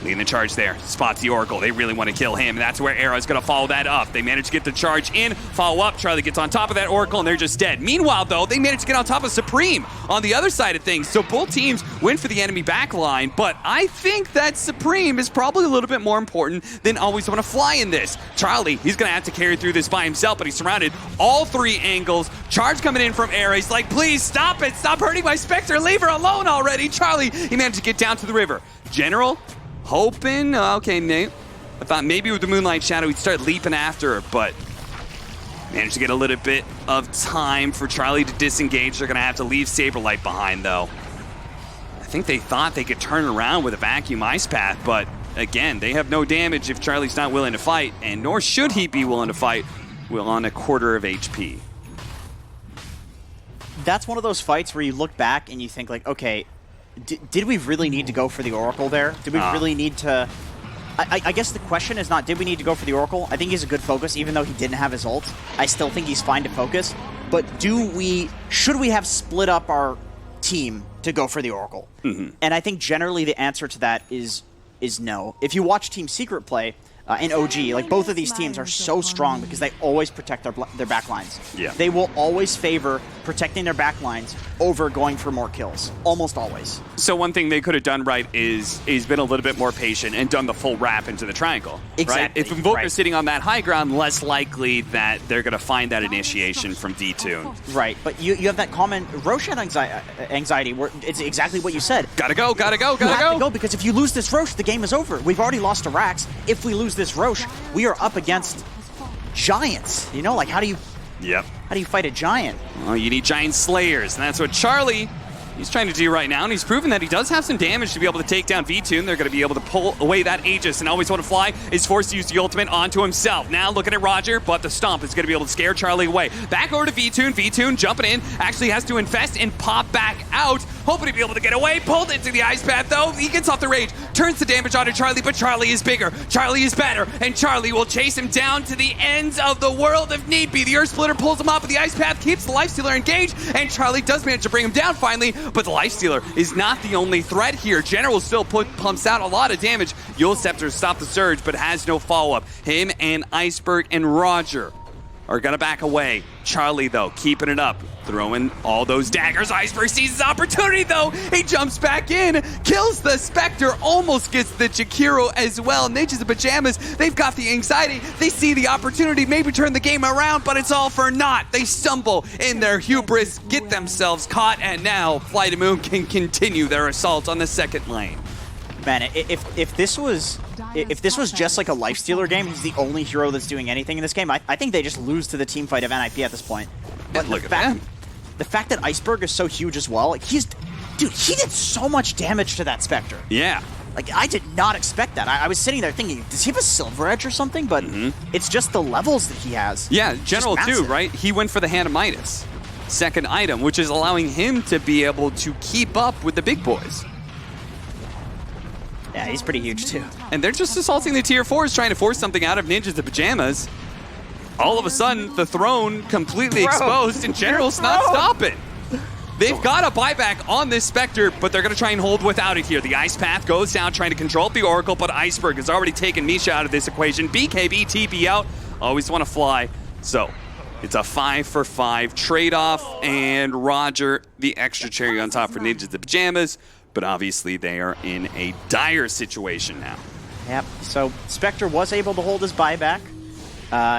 Leading the charge there, spots the Oracle. They really want to kill him, and that's where Era's going to follow that up. They manage to get the charge in, follow up. Charlie gets on top of that Oracle, and they're just dead. Meanwhile, though, they manage to get on top of Supreme on the other side of things. So both teams win for the enemy backline, but I think that Supreme is probably a little bit more important than always want to fly in this. Charlie, he's going to have to carry through this by himself, but he's surrounded all 3 angles. Charge coming in from Era. He's like, please stop it. Stop hurting my Spectre. Leave her alone already. Charlie, he managed to get down to the river. General, hoping, okay, Nate. I thought maybe with the Moonlight Shadow he'd start leaping after her, but managed to get a little bit of time for Charlie to disengage. They're going to have to leave Saberlight behind, though. I think they thought they could turn around with a Vacuum Ice Path, but again, they have no damage if Charlie's not willing to fight, and nor should he be willing to fight on a quarter of HP. That's one of those fights where you look back and you think, like, okay, did we really need to go for the Oracle there? Did we really need to... I guess the question is not, did we need to go for the Oracle? I think he's a good focus, even though he didn't have his ult. I still think he's fine to focus. But should we have split up our team to go for the Oracle? Mm-hmm. And I think generally the answer to that is no. If you watch Team Secret play, in OG, like both of these teams are so strong because they always protect their backlines. Yeah. They will always favor protecting their backlines over going for more kills. Almost always. So one thing they could have done right is been a little bit more patient and done the full wrap into the triangle. Exactly. Right? If Invoker's sitting on that high ground, less likely that they're going to find that initiation from V-Tune. Right, but you have that common Roshan anxiety where it's exactly what you said. Gotta go, gotta go, You gotta have go. to go because if you lose this Rosh, the game is over. We've already lost to Rax. If we lose this Rosh, we are up against giants. You know, like how do you fight a giant? Well, you need giant slayers, and that's what Charlie, he's trying to do right now, and he's proven that he does have some damage to be able to take down V-Tune. They're going to be able to pull away that Aegis, and Always Want to Fly is forced to use the ultimate onto himself. Now looking at Roger, but the Stomp is going to be able to scare Charlie away. Back over to V-Tune. V-Tune jumping in, actually has to infest and pop back out, hoping to be able to get away. Pulled into the Ice Path, though. He gets off the rage, turns the damage onto Charlie, but Charlie is bigger. Charlie is better, and Charlie will chase him down to the ends of the world if need be. The Earth Splitter pulls him off, but the Ice Path keeps the Lifestealer engaged, and Charlie does manage to bring him down finally, but the Lifestealer is not the only threat here. General still pumps out a lot of damage. Yule Scepter stopped the surge, but has no follow-up. Him and Iceberg and Roger are gonna back away. Charlie, though, keeping it up, throwing all those daggers. Iceberg sees his opportunity, though. He jumps back in, kills the Spectre, almost gets the Jakiro as well. Ninjas in Pajamas, they've got the anxiety. They see the opportunity, maybe turn the game around, but it's all for naught. They stumble in their hubris, get themselves caught, and now FlyToMoon can continue their assault on the second lane. Man, if this was just like a Lifestealer game, he's the only hero that's doing anything in this game, I think they just lose to the team fight of NiP at this point. But look at that. The fact that Iceberg is so huge as well, like dude, he did so much damage to that Spectre. Yeah. Like, I did not expect that. I was sitting there thinking, does he have a Silver Edge or something? But it's just the levels that he has. Yeah, General too, right? He went for the Hand of Midas, second item, which is allowing him to be able to keep up with the big boys. Yeah, he's pretty huge too. And they're just assaulting the tier 4s, trying to force something out of Ninjas in Pajamas. All of a sudden, the throne completely exposed, and General's not stopping. They've got a buyback on this Spectre, but they're going to try and hold without it here. The Ice Path goes down, trying to control the Oracle, but Iceberg has already taken Misha out of this equation. BKB, TP out, Always Want to Fly. So, it's a 5-for-5 trade-off, and Roger, the extra cherry on top for Ninjas in Pajamas. But obviously, they are in a dire situation now. Yep, so Spectre was able to hold his buyback.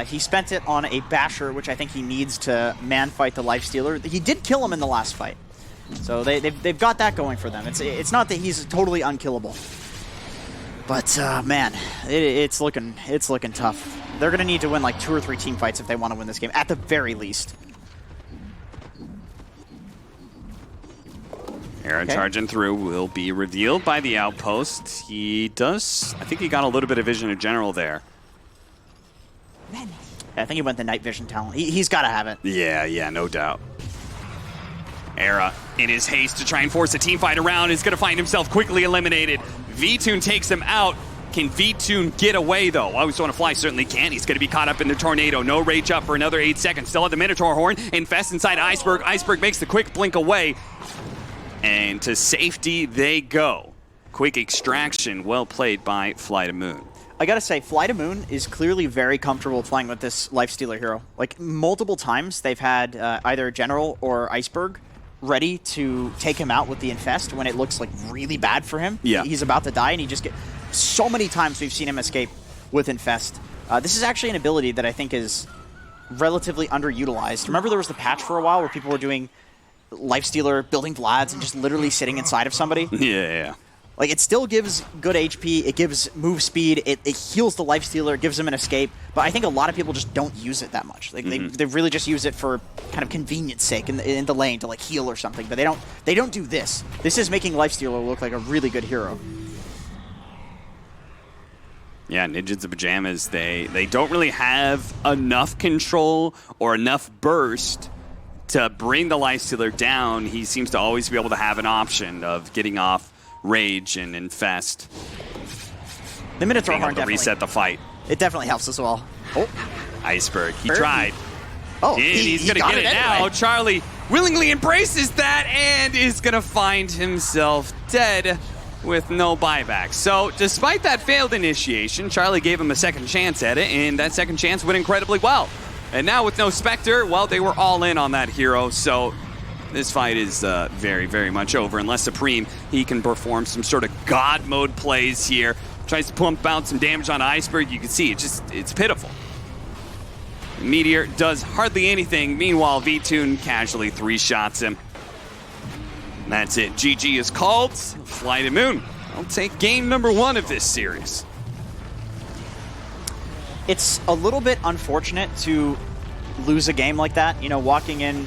He spent it on a Basher, which I think he needs to man-fight the Lifestealer. He did kill him in the last fight. So they've got that going for them. It's not that he's totally unkillable. But, man, it's looking tough. They're going to need to win like 2 or 3 team fights if they want to win this game, at the very least. Aaron charging through will be revealed by the outpost. He does, I think he got a little bit of vision of General there. Yeah, I think he went the night vision talent. He's got to have it. Yeah, no doubt. Era, in his haste to try and force a team fight around, is going to find himself quickly eliminated. V-Tune takes him out. Can V-Tune get away, though? Always Want to Fly certainly can. He's going to be caught up in the tornado. No rage up for another 8 seconds. Still at the Minotaur Horn. Infest inside Iceberg. Iceberg makes the quick blink away. And to safety they go. Quick extraction, well played by FlyToMoon. I gotta say, FlyToMoon is clearly very comfortable playing with this Lifestealer hero. Like, multiple times they've had either General or Iceberg ready to take him out with the Infest when it looks like really bad for him. Yeah. He's about to die, and he just get so many times we've seen him escape with Infest. This is actually an ability that I think is relatively underutilized. Remember there was the patch for a while where people were doing Lifestealer, building Vlads, and just literally sitting inside of somebody? Yeah. Like, it still gives good HP, it gives move speed, it heals the Lifestealer, it gives him an escape, but I think a lot of people just don't use it that much. Like, they really just use it for kind of convenience sake in the lane to, like, heal or something, but they don't do this. This is making Lifestealer look like a really good hero. Yeah, Ninjas of Pajamas, they don't really have enough control or enough burst to bring the Lifestealer down. He seems to always be able to have an option of getting off Rage and Infest. The Minotaur Horn definitely reset the fight. It definitely helps as well. Oh, Iceberg, he tried. Oh, and he's gonna get it now. Anyway. Charlie willingly embraces that and is gonna find himself dead with no buyback. So despite that failed initiation, Charlie gave him a second chance at it, and that second chance went incredibly well. And now with no Spectre, well, they were all in on that hero, so this fight is very, very much over. Unless Supreme, he can perform some sort of God mode plays here. Tries to pump out some damage on Iceberg. You can see it's pitiful. Meteor does hardly anything. Meanwhile, VTune casually 3-shots him. And that's it. GG is called. FlyToMoon, I'll take game number 1 of this series. It's a little bit unfortunate to lose a game like that. You know, walking in